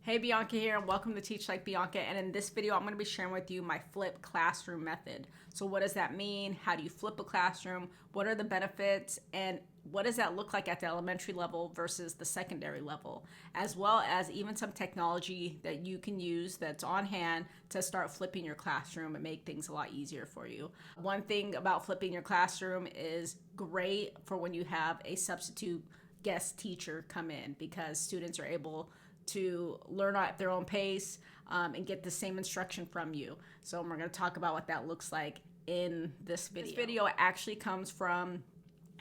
Hey, Bianca here, and welcome to Teach Like Bianca. And in this video, I'm going to be sharing with you my flip classroom method. So what does that mean? How do you flip a classroom? What are the benefits? And what does that look like at the elementary level versus the secondary level? As well as even some technology that you can use that's on hand to start flipping your classroom and make things a lot easier for you. One thing about flipping your classroom is great for when you have a substitute guest teacher come in, because students are able to learn at their own pace and get the same instruction from you. So we're going to talk about what that looks like in this video. This video actually comes from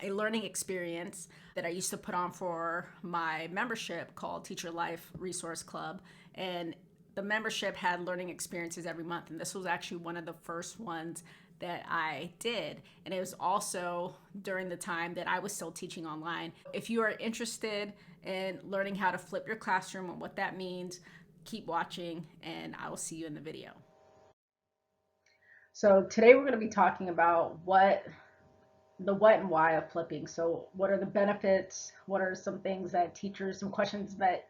a learning experience that I used to put on for my membership called Teacher Life Resource Club. And the membership had learning experiences every month. And this was actually one of the first ones that I did. And it was also during the time that I was still teaching online. If you are interested in learning how to flip your classroom and what that means, keep watching and I will see you in the video. So today we're going to be talking about what and why of flipping. So what are the benefits? What are some things that teachers, some questions that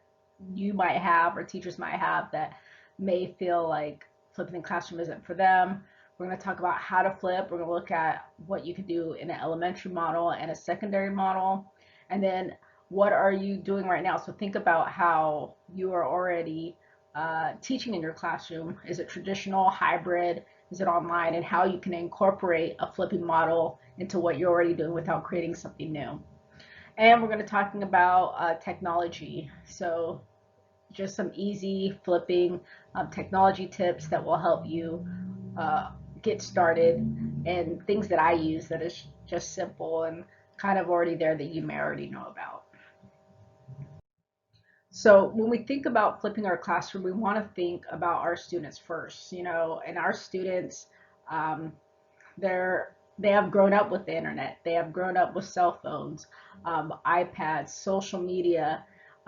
you might have or teachers might have that may feel like flipping the classroom isn't for them? We're going to talk about how to flip. We're going to look at what you can do in an elementary model and a secondary model. And then what are you doing right now? So think about how you are already teaching in your classroom. Is it traditional, hybrid? Is it online? And how you can incorporate a flipping model into what you're already doing without creating something new. And we're going to be talking about technology. So just some easy flipping technology tips that will help you get started, and things that I use that is just simple and kind of already there that you may already know about. So when we think about flipping our classroom, we want to think about our students first, and our students, um, they have grown up with the internet. They have grown up with cell phones, iPads, social media.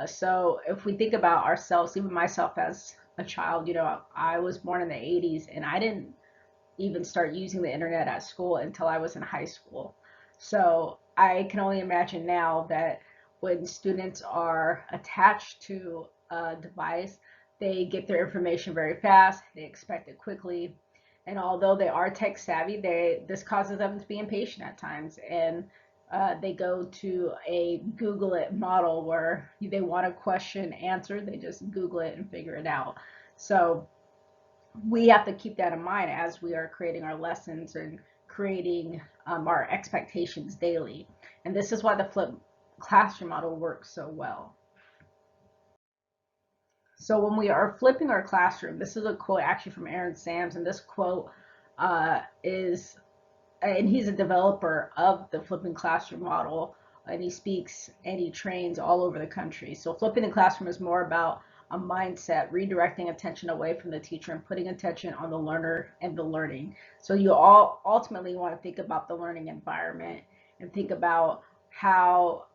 So if we think about ourselves, even myself as a child, I was born in the 80s and I didn't even start using the internet at school until I was in high school. So I can only imagine now that when students are attached to a device, they get their information very fast, they expect it quickly. And although they are tech savvy, this causes them to be impatient at times. And they go to a Google it model where they want a question answered, they just Google it and figure it out. So we have to keep that in mind as we are creating our lessons and creating our expectations daily. And this is why the flip classroom model works so well. So when we are flipping our classroom, this is a quote actually from Aaron Sams, and this quote and he's a developer of the flipping classroom model, and he speaks and he trains all over the country. So flipping the classroom is more about a mindset, redirecting attention away from the teacher and putting attention on the learner and the learning. So you all ultimately want to think about the learning environment and think about how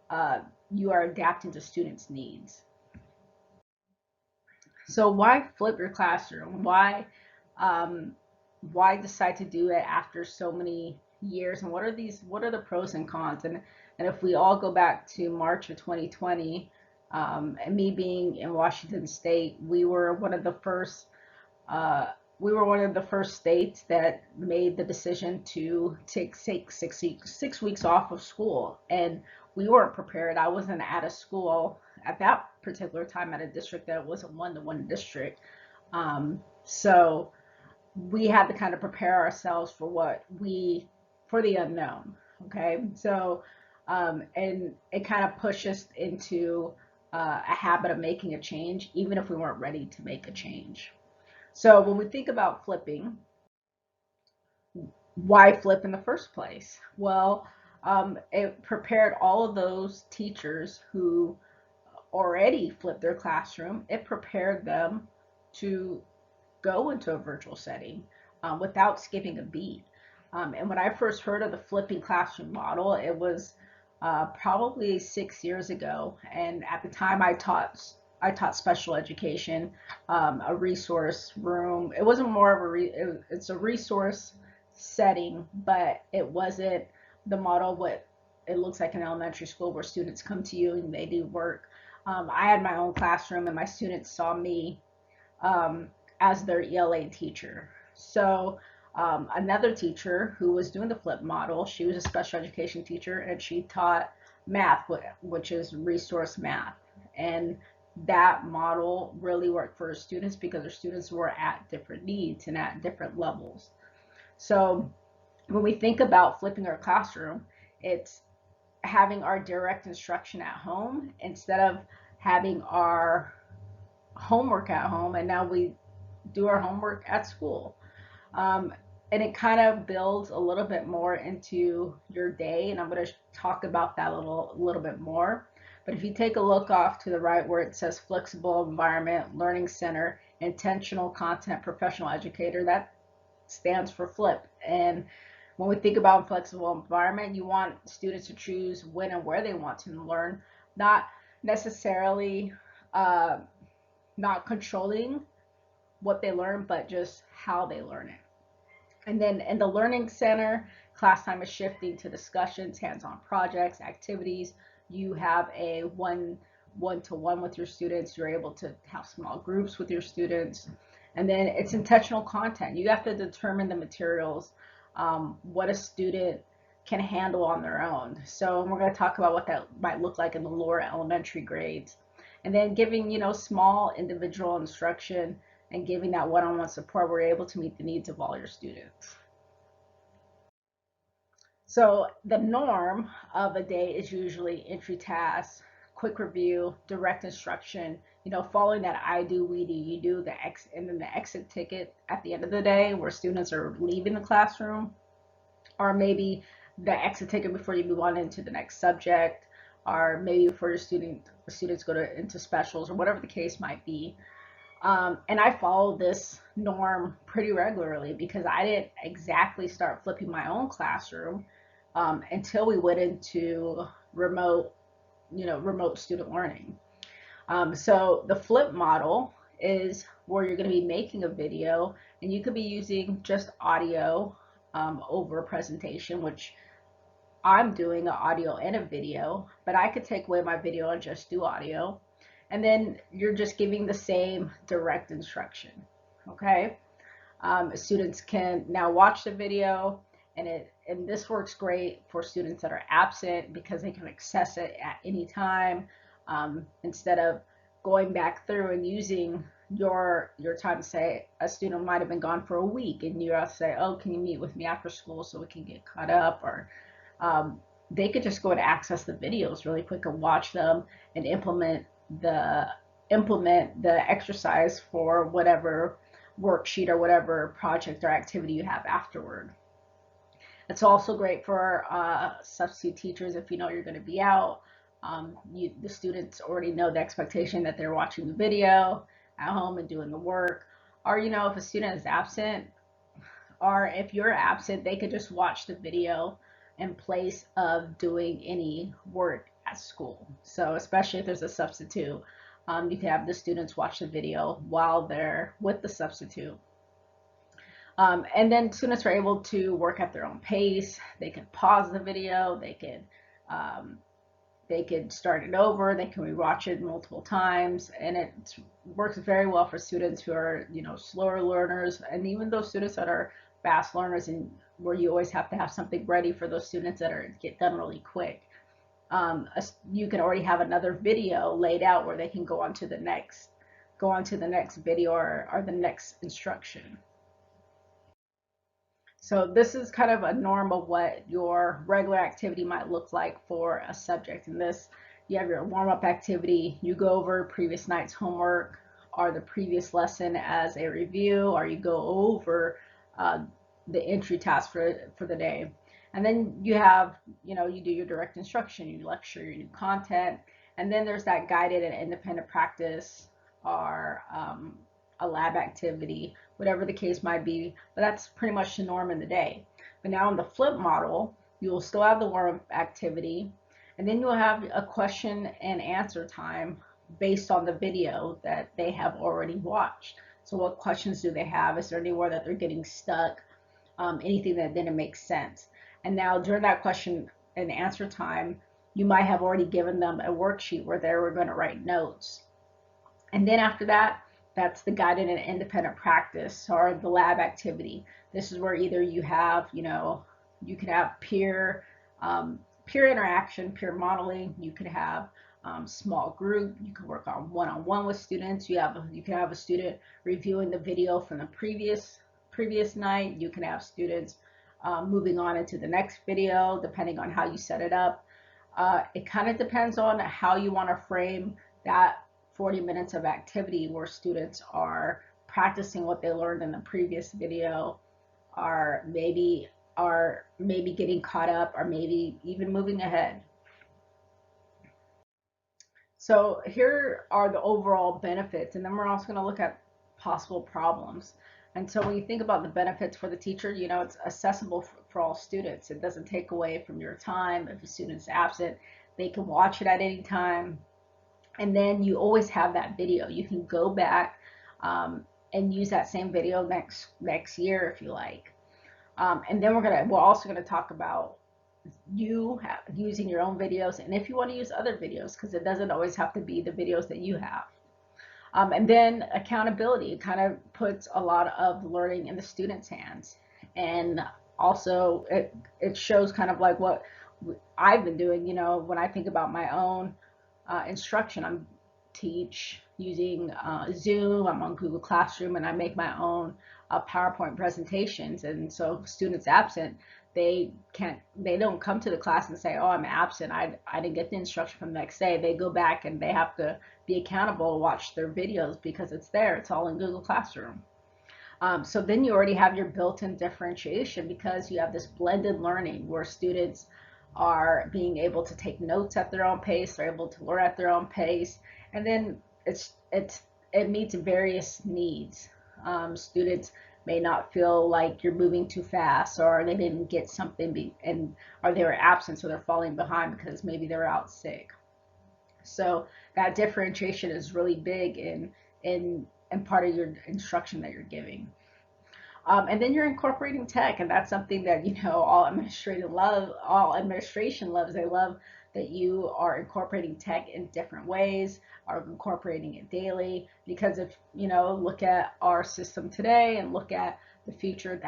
you are adapting to students' needs. So why flip your classroom? Why decide to do it after so many years? And what are the pros and cons? And if we all go back to March of 2020, and me being in Washington State, we were one of the first states that made the decision to take 6 weeks off of school, and we weren't prepared. I wasn't at a school at that particular time at a district that wasn't one-to-one district, so we had to kind of prepare ourselves for the unknown. Okay, so and it kind of pushed us into a habit of making a change, even if we weren't ready to make a change. So when we think about flipping, why flip in the first place? Well, it prepared all of those teachers who already flipped their classroom. It prepared them to go into a virtual setting without skipping a beat. And when I first heard of the flipping classroom model, it was probably 6 years ago. And at the time, I taught special education, a resource room. It wasn't more of it's a resource setting, but it wasn't the model what it looks like in elementary school where students come to you and they do work. I had my own classroom, and my students saw me as their ELA teacher. So another teacher who was doing the flip model, she was a special education teacher, and she taught math, which is resource math. And that model really worked for her students because her students were at different needs and at different levels. So when we think about flipping our classroom, it's having our direct instruction at home instead of having our homework at home, and now we do our homework at school. Um, and it kind of builds a little bit more into your day, and I'm going to talk about that a little bit more. But if you take a look off to the right where it says flexible environment, learning center, intentional content, professional educator, that stands for flip. And when we think about flexible environment, you want students to choose when and where they want to learn, not necessarily uh, not controlling what they learn, but just how they learn it. And then in the Learning Center, class time is shifting to discussions, hands-on projects, activities. You have a one-to-one with your students. You're able to have small groups with your students. And then it's intentional content. You have to determine the materials, what a student can handle on their own. So we're going to talk about what that might look like in the lower elementary grades. And then giving, small individual instruction and giving that one-on-one support, we're able to meet the needs of all your students. So the norm of a day is usually entry tasks, quick review, direct instruction, following that I do, we do, you do, and then the exit ticket at the end of the day where students are leaving the classroom, or maybe the exit ticket before you move on into the next subject, or maybe before your students go into specials, or whatever the case might be. And I follow this norm pretty regularly because I didn't exactly start flipping my own classroom until we went into remote student learning. So the flip model is where you're going to be making a video, and you could be using just audio over a presentation, which I'm doing an audio and a video, but I could take away my video and just do audio. And then you're just giving the same direct instruction. Okay. Students can now watch the video, and this works great for students that are absent because they can access it at any time, instead of going back through and using your time. To say a student might have been gone for a week, and you have to say, oh, can you meet with me after school so we can get caught up, or they could just go and access the videos really quick and watch them and the implement the exercise for whatever worksheet or whatever project or activity you have afterward. It's also great for substitute teachers if you know you're going to be out. The students already know the expectation that they're watching the video at home and doing the work. Or, if a student is absent, or if you're absent, they could just watch the video in place of doing any work at school. So especially if there's a substitute, you can have the students watch the video while they're with the substitute. And then students are able to work at their own pace. They can pause the video. They can start it over. They can rewatch it multiple times, and it works very well for students who are, slower learners, and even those students that are fast learners, and where you always have to have something ready for those students that get done really quick. You can already have another video laid out where they can go on to the next video, or the next instruction. So this is kind of a norm of what your regular activity might look like for a subject. In this, you have your warm-up activity, you go over previous night's homework or the previous lesson as a review, or you go over the entry task for the day. And then you have, you do your direct instruction, you lecture your new content, and then there's that guided and independent practice, or a lab activity, whatever the case might be, but that's pretty much the norm in the day. But now in the flip model, you will still have the warm-up activity, and then you'll have a question and answer time based on the video that they have already watched. So what questions do they have? Is there anywhere that they're getting stuck? Anything that didn't make sense? And now during that question and answer time, you might have already given them a worksheet where they were going to write notes. And then after that, that's the guided and independent practice or the lab activity. This is where either you have, you can have peer interaction, peer modeling. You could have small group. You can work on one-on-one with students. You can have a student reviewing the video from the previous night. You can have students moving on into the next video, depending on how you set it up. It kind of depends on how you want to frame that 40 minutes of activity where students are practicing what they learned in the previous video, are maybe getting caught up, or maybe even moving ahead. So here are the overall benefits, and then we're also going to look at possible problems. And so when you think about the benefits for the teacher, it's accessible for all students. It doesn't take away from your time. If a student's absent, they can watch it at any time. And then you always have that video. You can go back and use that same video next year if you like. And then we're also gonna talk about using your own videos, and if you want to use other videos, because it doesn't always have to be the videos that you have. And then accountability kind of puts a lot of learning in the student's hands, and also it shows kind of like what I've been doing. When I think about my own instruction, I'm teach using Zoom, I'm on Google Classroom, and I make my own PowerPoint presentations. And so if students absent, they don't come to the class and say, oh, I'm absent, I didn't get the instruction from the next day. They go back and they have to be accountable, watch their videos, because it's there, it's all in Google Classroom. So then you already have your built-in differentiation, because you have this blended learning where students are being able to take notes at their own pace, they're able to learn at their own pace, and then it meets various needs. Students may not feel like you're moving too fast, or they didn't get something, or they were absent, so they're falling behind because maybe they're out sick. So that differentiation is really big in part of your instruction that you're giving. And then you're incorporating tech, and that's something that all administration loves. They love that you are incorporating tech in different ways, are incorporating it daily. Because if look at our system today and look at the future,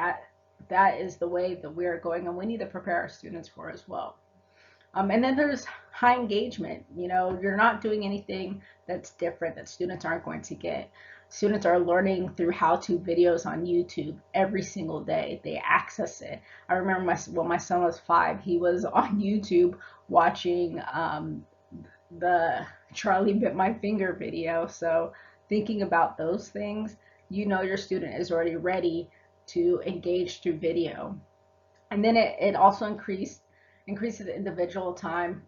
that is the way that we are going, and we need to prepare our students for as well. And then there's high engagement. You're not doing anything that's different that students aren't going to get. Students are learning through how-to videos on YouTube every single day. They access it. I remember when my son was 5, he was on YouTube watching the Charlie Bit My Finger video. So thinking about those things, your student is already ready to engage through video. And then it also increases the individual time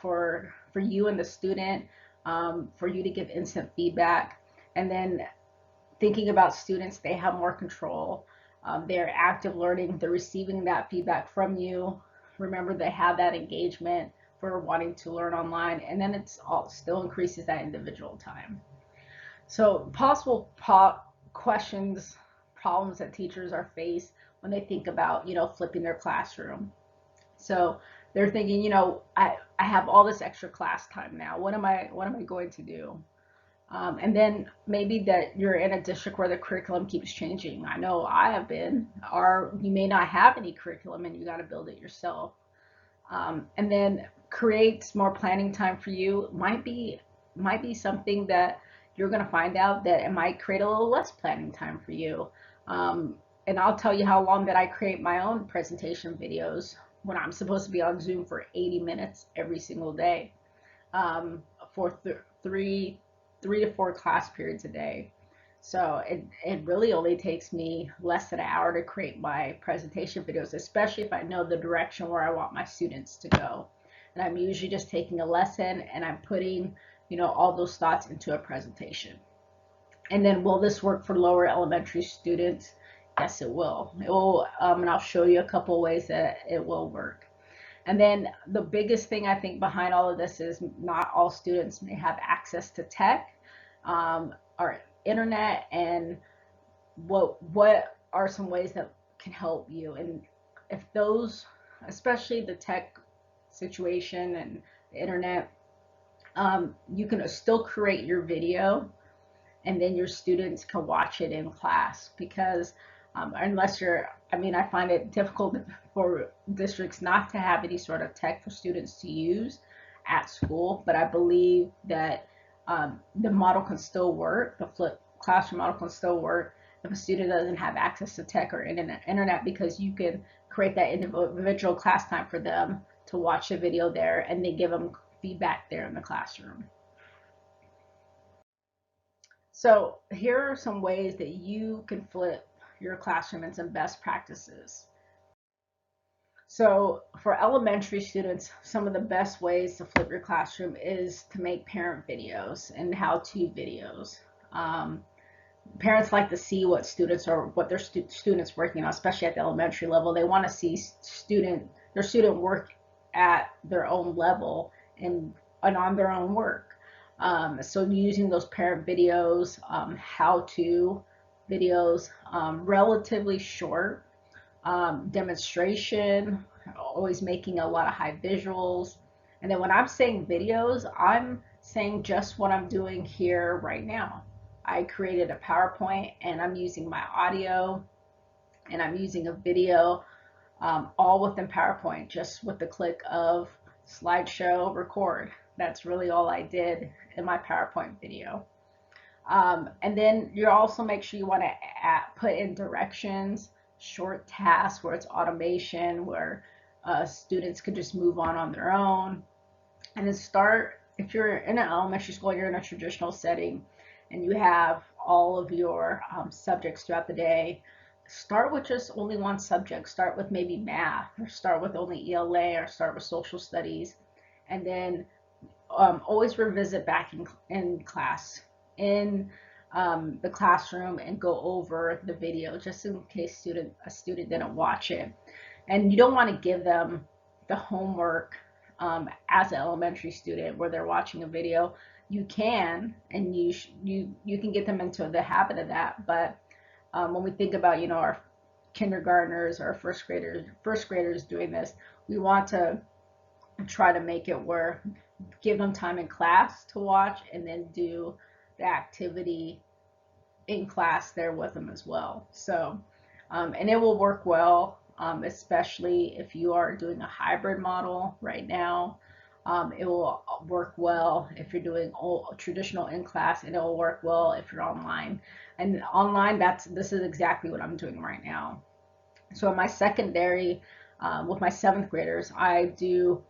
for you and the student, for you to give instant feedback. And then thinking about students, they have more control. They're active learning. They're receiving that feedback from you. Remember, they have that engagement for wanting to learn online. And then still increases that individual time. So possible questions, problems that teachers are faced when they think about, flipping their classroom. So they're thinking, I have all this extra class time now. What am I going to do? And then maybe that you're in a district where the curriculum keeps changing. I know I have been, or you may not have any curriculum and you got to build it yourself. And then create more planning time for you might be something that you're going to find out that it might create a little less planning time for you. And I'll tell you how long that I create my own presentation videos when I'm supposed to be on Zoom for 80 minutes every single day, for 3 to 4 class periods a day. So it really only takes me less than an hour to create my presentation videos, especially if I know the direction where I want my students to go. And I'm usually just taking a lesson and I'm putting, all those thoughts into a presentation. And then will this work for lower elementary students? Yes, it will. It will, and I'll show you a couple ways that it will work. And then the biggest thing I think behind all of this is not all students may have access to tech, or internet, and what are some ways that can help you. And if those, especially the tech situation and the internet, you can still create your video, and then your students can watch it in class. Because unless you're, I mean, I find it difficult for districts not to have any sort of tech for students to use at school, but I believe that the model can still work, the flipped classroom model can still work if a student doesn't have access to tech or internet, because you can create that individual class time for them to watch the video there, and they give them feedback there in the classroom. So here are some ways that you can flip your classroom and some best practices. So for elementary students, some of the best ways to flip your classroom is to make parent videos and how-to videos. Um, Parents like to see what students are, what their students working on, especially at the elementary level. They want to see their student work at their own level and on their own work. So using those parent videos, how-to videos, relatively short, demonstration, always making a lot of high visuals. And then when I'm saying videos, I'm saying just what I'm doing here right now. I created a PowerPoint and I'm using my audio and I'm using a video, all within PowerPoint, just with the click of slideshow record. That's really all I did in my PowerPoint video. And then you also make sure you want to put in directions, short tasks where it's automation, where students could just move on their own. And then start, if you're in an elementary school, you're in a traditional setting, and you have all of your subjects throughout the day, start with just only one subject. Start with maybe math, or start with only ELA, or start with social studies. And then always revisit back in class, in the classroom, and go over the video just in case a student didn't watch it. And you don't want to give them the homework as an elementary student where they're watching a video. You can, and you can get them into the habit of that. But when we think about, you know, our kindergartners or first graders doing this, we want to try to make it where give them time in class to watch, and then do the activity in class there with them as well. So, and it will work well, especially if you are doing a hybrid model right now. It will work well if you're doing traditional in class, and it will work well if you're online. And online, this is exactly what I'm doing right now. So in my secondary, with my 7th graders, I do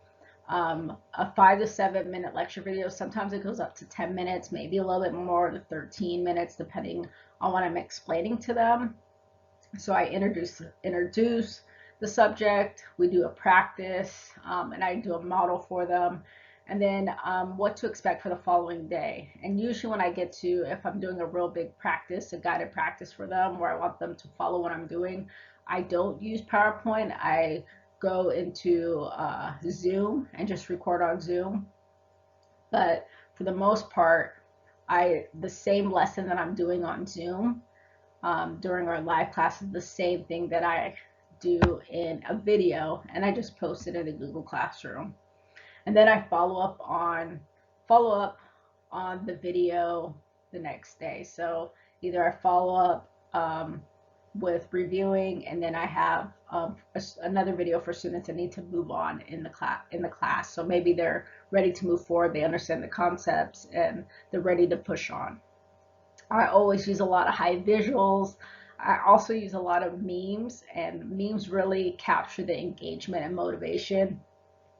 a 5 to 7 minute lecture video. Sometimes it goes up to 10 minutes, maybe a little bit more to 13 minutes, depending on what I'm explaining to them. So I introduce the subject, we do a practice, and I do a model for them, and then what to expect for the following day. And usually when I get to, if I'm doing a real big practice, a guided practice for them, where I want them to follow what I'm doing, I don't use PowerPoint. I go into Zoom and just record on Zoom. But for the most part, the same lesson that I'm doing on Zoom during our live class is the same thing that I do in a video, and I just post it in the Google Classroom. And then I follow up on the video the next day. So either I follow up with reviewing, and then I have another video for students that need to move on in the class. So maybe they're ready to move forward, they understand the concepts, and they're ready to push on. I always use a lot of high visuals. I also use a lot of memes, and memes really capture the engagement and motivation.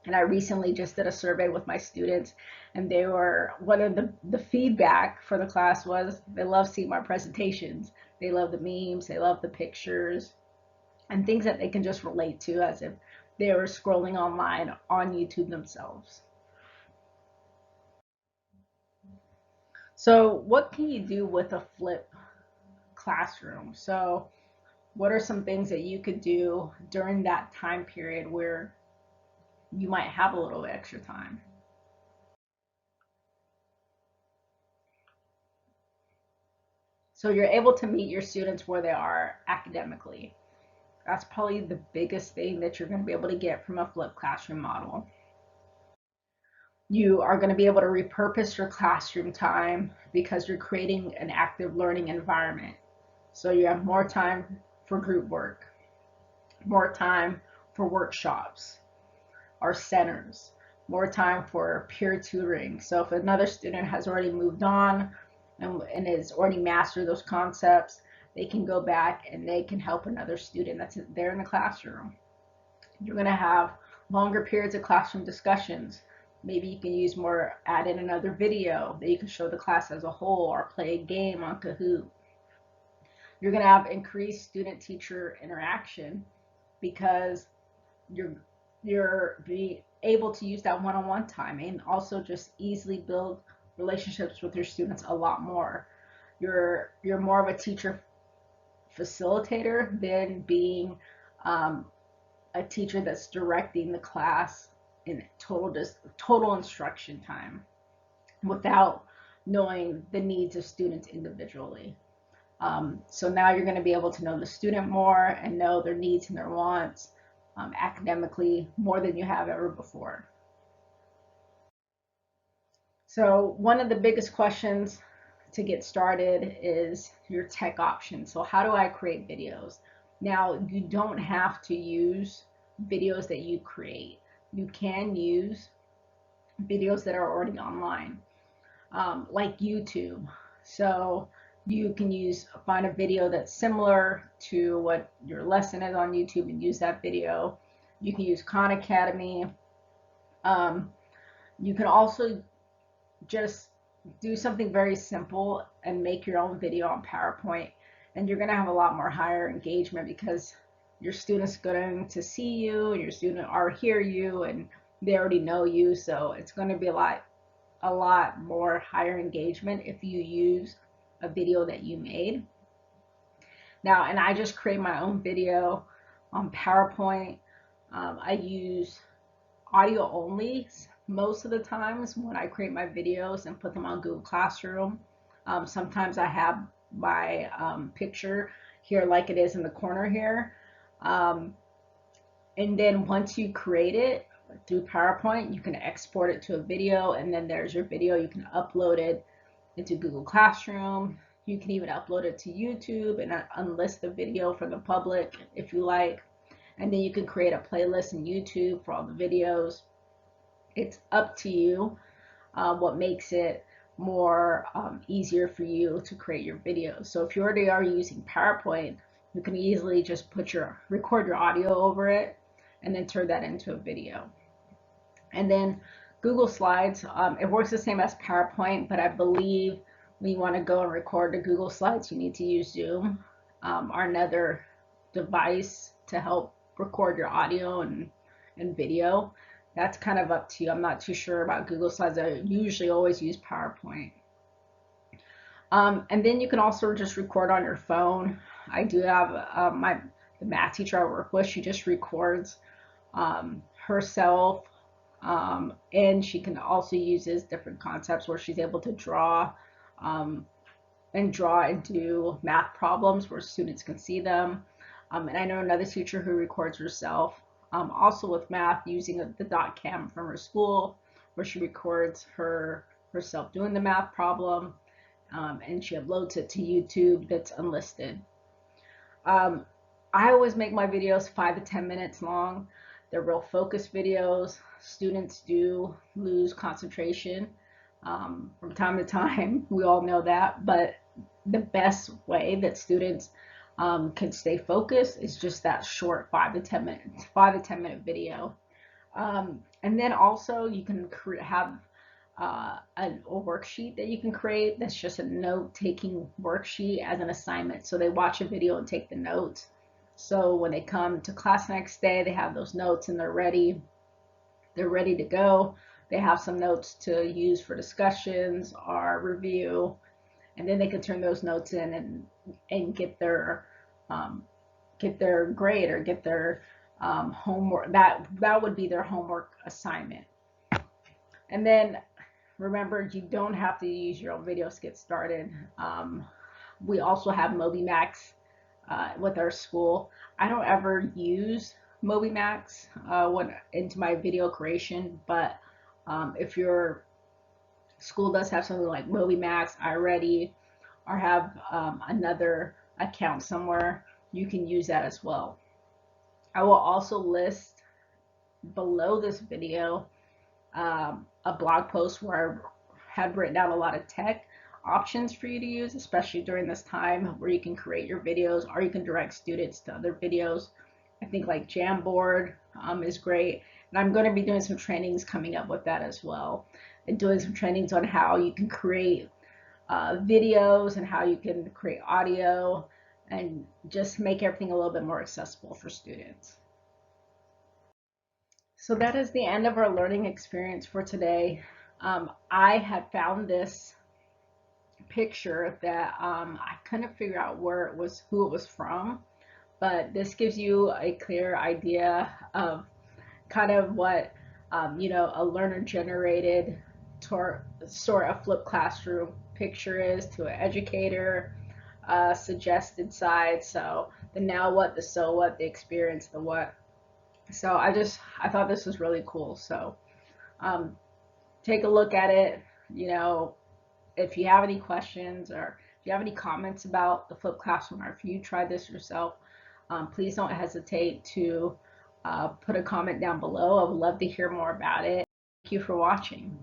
And I recently just did a survey with my students, and they were, one of the feedback for the class was they love seeing my presentations. They love the memes, they love the pictures, and things that they can just relate to as if they were scrolling online on YouTube themselves. So what can you do with a flip classroom? So what are some things that you could do during that time period where you might have a little extra time? So you're able to meet your students where they are academically. That's probably the biggest thing that you're going to be able to get from a flipped classroom model. You are going to be able to repurpose your classroom time because you're creating an active learning environment. So you have more time for group work, more time for workshops or centers, more time for peer tutoring. So if another student has already moved on and has already mastered those concepts, they can go back and they can help another student that's there in the classroom. You're going to have longer periods of classroom discussions. Maybe you can use more, add in another video that you can show the class as a whole or play a game on Kahoot. You're going to have increased student-teacher interaction because you're being able to use that one-on-one time and also just easily build relationships with your students a lot more. You're more of a teacher facilitator than being a teacher that's directing the class in total instruction time without knowing the needs of students individually. So now you're going to be able to know the student more and know their needs and their wants academically more than you have ever before. So one of the biggest questions to get started is your tech options. So how do I create videos? Now, you don't have to use videos that you create. You can use videos that are already online, like YouTube. So you can find a video that's similar to what your lesson is on YouTube and use that video. You can use Khan Academy. You can also just do something very simple and make your own video on PowerPoint, and you're going to have a lot more higher engagement because your students going to see you and your student or hear you and they already know you, so it's going to be a lot more higher engagement if you use a video that you made. Now, and I just create my own video on PowerPoint. I use audio only most of the times when I create my videos and put them on Google Classroom. Sometimes I have my picture here like it is in the corner here. And then once you create it through PowerPoint, you can export it to a video, and then there's your video. You can upload it into Google Classroom. You can even upload it to YouTube and unlist the video for the public if you like. And then you can create a playlist in YouTube for all the videos. It's up to you what makes it more easier for you to create your videos. So if you already are using PowerPoint, you can easily just record your audio over it and then turn that into a video. And then Google Slides, it works the same as PowerPoint, but I believe when you want to go and record the Google Slides, you need to use Zoom or another device to help record your audio and video. That's kind of up to you. I'm not too sure about Google Slides. I usually always use PowerPoint. And then you can also just record on your phone. I do have the math teacher I work with. She just records herself, and she can also uses different concepts where she's able to draw and do math problems where students can see them. And I know another teacher who records herself also with math using the dot cam from her school, where she records herself doing the math problem, and she uploads it to YouTube that's unlisted. I always make my videos 5 to 10 minutes long. They're real focused videos. Students do lose concentration from time to time. We all know that, but the best way that students can stay focused is just that short 5 to 10 minute video. And then also you can have a worksheet that you can create that's just a note-taking worksheet as an assignment. So they watch a video and take the notes. So when they come to class the next day, they have those notes and they're ready. They're ready to go. They have some notes to use for discussions or review, and then they can turn those notes in and get their grade or get their homework. That would be their homework assignment. And then remember, you don't have to use your own videos to get started. We also have MobiMax with our school. I don't ever use MobiMax into my video creation, but If your school does have something like MobyMax, iReady, or have another account somewhere, you can use that as well. I will also list below this video a blog post where I have written down a lot of tech options for you to use, especially during this time where you can create your videos or you can direct students to other videos. I think like Jamboard is great. And I'm going to be doing some trainings coming up with that as well. And doing some trainings on how you can create videos and how you can create audio and just make everything a little bit more accessible for students. So that is the end of our learning experience for today. I had found this picture that I couldn't figure out where it was, who it was from, but this gives you a clear idea of kind of what a learner generated sort of flipped classroom picture is to an educator suggested side. So the now what, the so what, the experience, the what. So I thought this was really cool. So um, take a look at it. If you have any questions or if you have any comments about the flipped classroom, or if you tried this yourself, please don't hesitate to put a comment down below. I would love to hear more about it. Thank you for watching.